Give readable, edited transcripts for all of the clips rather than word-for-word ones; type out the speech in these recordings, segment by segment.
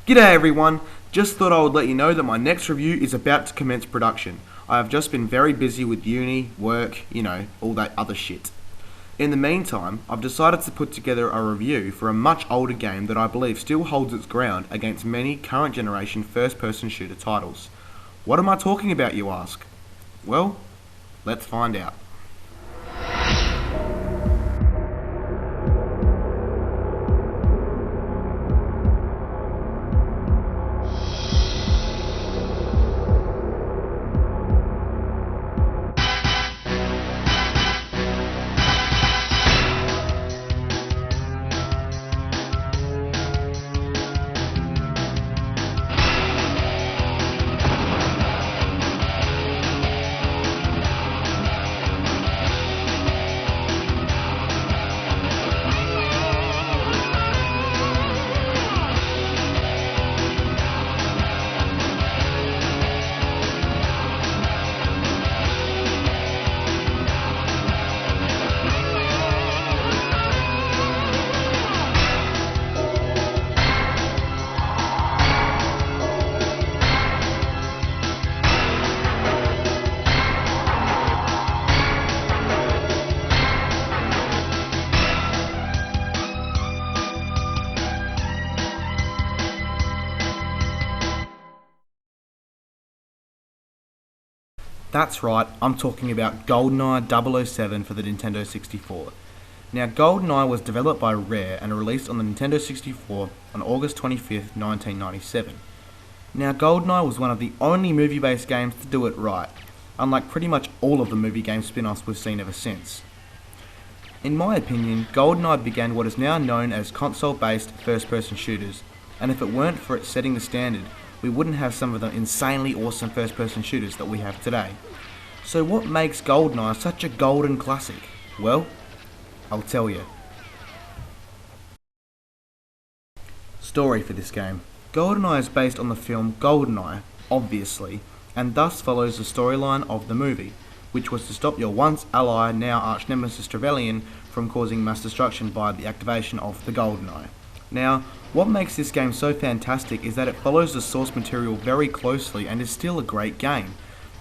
G'day everyone, just thought I would let you know that my next review is about to commence production. I have just been very busy with uni, work, all that other shit. In the meantime, I've decided to put together a review for a much older game that I believe still holds its ground against many current generation first-person shooter titles. What am I talking about, you ask? Well, let's find out. That's right, I'm talking about Goldeneye 007 for the Nintendo 64. Now, Goldeneye was developed by Rare and released on the Nintendo 64 on August 25th, 1997. Now, Goldeneye was one of the only movie-based games to do it right, unlike pretty much all of the movie game spin-offs we've seen ever since. In my opinion, Goldeneye began what is now known as console-based first-person shooters, and if it weren't for it setting the standard, we wouldn't have some of the insanely awesome first-person shooters that we have today. So what makes Goldeneye such a golden classic? Well, I'll tell you. Story for this game. Goldeneye is based on the film Goldeneye, obviously, and thus follows the storyline of the movie, which was to stop your once ally, now arch-nemesis Trevelyan from causing mass destruction by the activation of the Goldeneye. Now, what makes this game so fantastic is that it follows the source material very closely and is still a great game.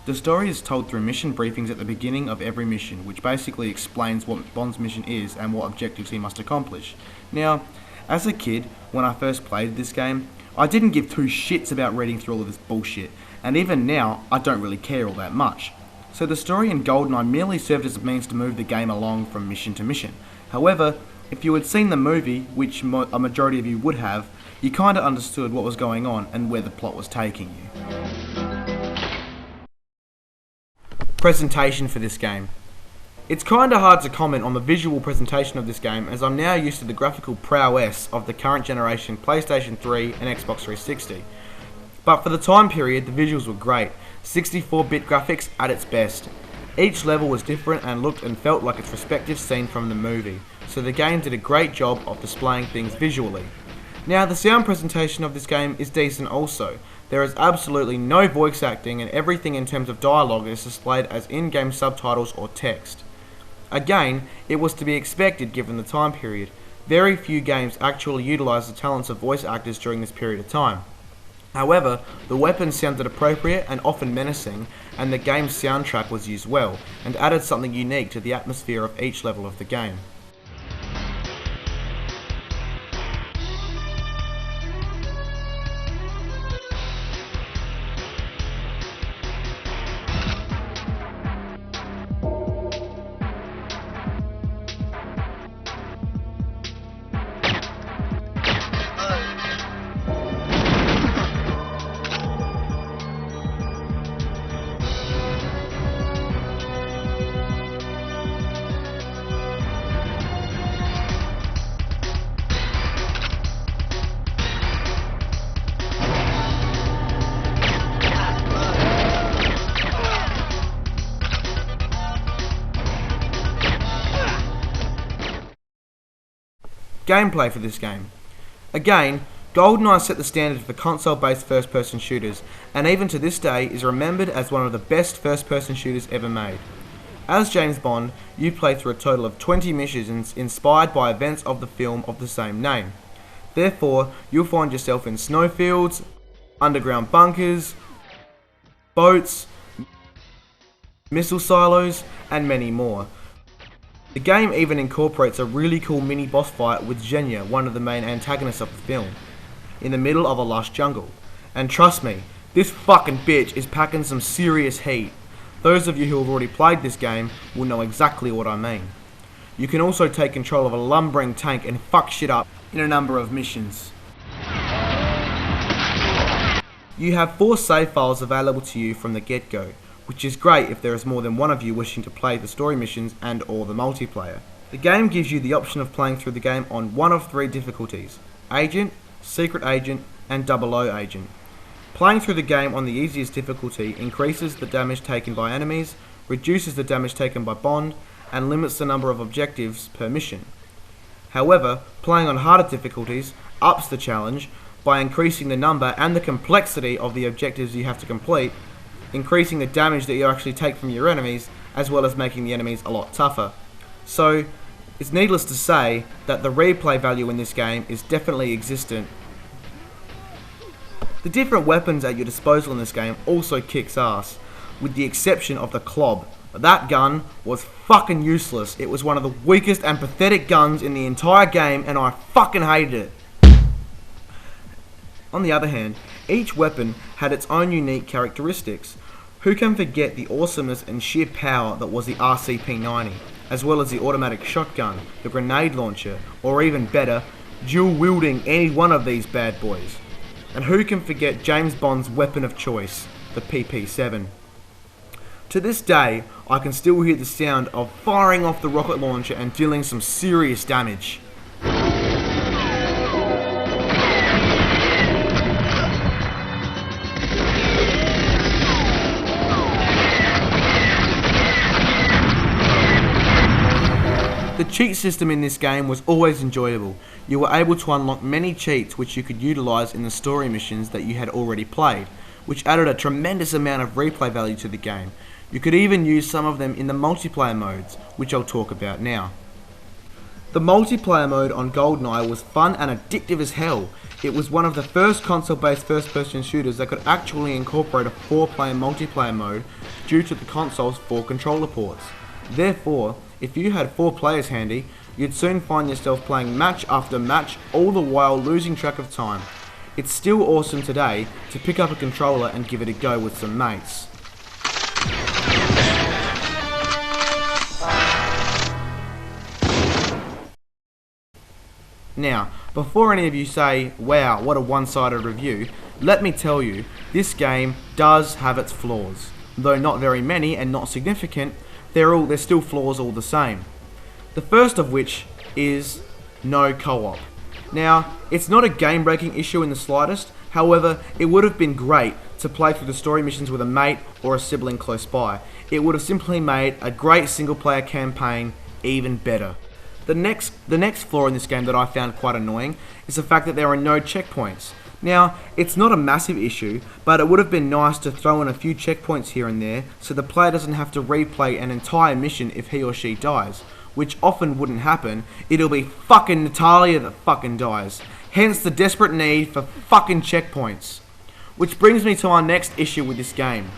The story is told through mission briefings at the beginning of every mission, which basically explains what Bond's mission is and what objectives he must accomplish. Now, as a kid, when I first played this game, I didn't give two shits about reading through all of this bullshit, and even now, I don't really care all that much. So the story in Goldeneye merely served as a means to move the game along from mission to mission. However, if you had seen the movie, which a majority of you would have, you kinda understood what was going on and where the plot was taking you. Presentation for this game. It's kinda hard to comment on the visual presentation of this game as I'm now used to the graphical prowess of the current generation PlayStation 3 and Xbox 360. But for the time period, the visuals were great, 64-bit graphics at its best. Each level was different and looked and felt like its respective scene from the movie, so the game did a great job of displaying things visually. Now, the sound presentation of this game is decent also. There is absolutely no voice acting and everything in terms of dialogue is displayed as in-game subtitles or text. Again, it was to be expected given the time period. Very few games actually utilise the talents of voice actors during this period of time. However, the weapons sounded appropriate and often menacing, and the game's soundtrack was used well, and added something unique to the atmosphere of each level of the game. Gameplay for this game. Again, Goldeneye set the standard for console-based first-person shooters, and even to this day is remembered as one of the best first-person shooters ever made. As James Bond, you play through a total of 20 missions inspired by events of the film of the same name. Therefore, you'll find yourself in snowfields, underground bunkers, boats, missile silos, and many more. The game even incorporates a really cool mini boss fight with Xenia, one of the main antagonists of the film, in the middle of a lush jungle. And trust me, this fucking bitch is packing some serious heat. Those of you who have already played this game will know exactly what I mean. You can also take control of a lumbering tank and fuck shit up in a number of missions. You have 4 save files available to you from the get-go, which is great if there is more than one of you wishing to play the story missions and or the multiplayer. The game gives you the option of playing through the game on one of 3 difficulties: Agent, Secret Agent, and 00 Agent. Playing through the game on the easiest difficulty increases the damage taken by enemies, reduces the damage taken by Bond, and limits the number of objectives per mission. However, playing on harder difficulties ups the challenge by increasing the number and the complexity of the objectives you have to complete, increasing the damage that you actually take from your enemies, as well as making the enemies a lot tougher. So, it's needless to say that the replay value in this game is definitely existent. The different weapons at your disposal in this game also kicks ass, with the exception of the Club. That gun was fucking useless. It was one of the weakest and pathetic guns in the entire game, and I fucking hated it. On the other hand, each weapon had its own unique characteristics. Who can forget the awesomeness and sheer power that was the RCP-90, as well as the automatic shotgun, the grenade launcher, or even better, dual-wielding any one of these bad boys. And who can forget James Bond's weapon of choice, the PP-7. To this day, I can still hear the sound of firing off the rocket launcher and dealing some serious damage. The cheat system in this game was always enjoyable. You were able to unlock many cheats which you could utilise in the story missions that you had already played, which added a tremendous amount of replay value to the game. You could even use some of them in the multiplayer modes, which I'll talk about now. The multiplayer mode on Goldeneye was fun and addictive as hell. It was one of the first console-based first-person shooters that could actually incorporate a 4-player multiplayer mode due to the console's 4 controller ports. Therefore, if you had 4 players handy, you'd soon find yourself playing match after match, all the while losing track of time. It's still awesome today to pick up a controller and give it a go with some mates. Now, before any of you say, wow, what a one-sided review, let me tell you, this game does have its flaws. Though not very many and not significant, there's still flaws all the same. The first of which is no co-op. Now, it's not a game-breaking issue in the slightest, however, it would have been great to play through the story missions with a mate or a sibling close by. It would have simply made a great single-player campaign even better. The next flaw in this game that I found quite annoying is the fact that there are no checkpoints. Now, it's not a massive issue, but it would have been nice to throw in a few checkpoints here and there so the player doesn't have to replay an entire mission if he or she dies, which often wouldn't happen. It'll be fucking Natalia that fucking dies. Hence the desperate need for fucking checkpoints. Which brings me to our next issue with this game.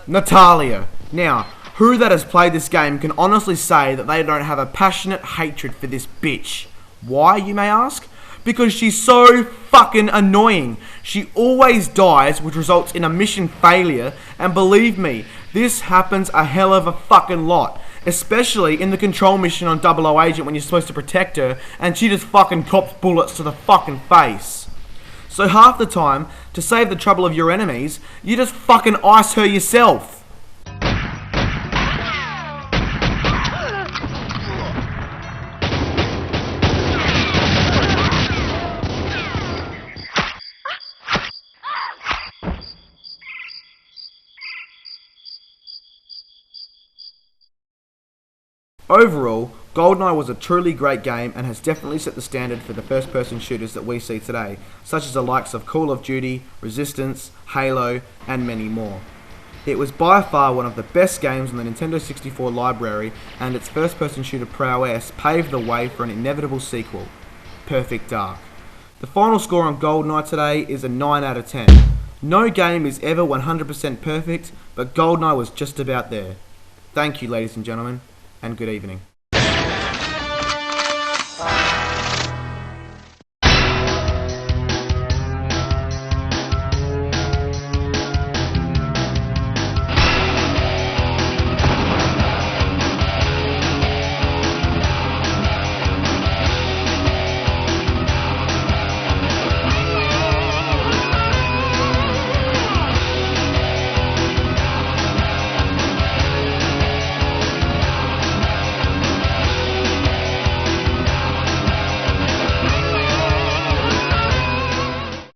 Natalia. Now, who that has played this game can honestly say that they don't have a passionate hatred for this bitch. Why, you may ask? Because she's so fucking annoying. She always dies, which results in a mission failure, and believe me, this happens a hell of a fucking lot. Especially in the control mission on 00 Agent when you're supposed to protect her, and she just fucking cops bullets to the fucking face. So half the time, to save the trouble of your enemies, you just fucking ice her yourself. Overall, Goldeneye was a truly great game and has definitely set the standard for the first-person shooters that we see today, such as the likes of Call of Duty, Resistance, Halo, and many more. It was by far one of the best games on the Nintendo 64 library, and its first-person shooter prowess paved the way for an inevitable sequel, Perfect Dark. The final score on Goldeneye today is a 9 out of 10. No game is ever 100% perfect, but Goldeneye was just about there. Thank you, ladies and gentlemen, and good evening.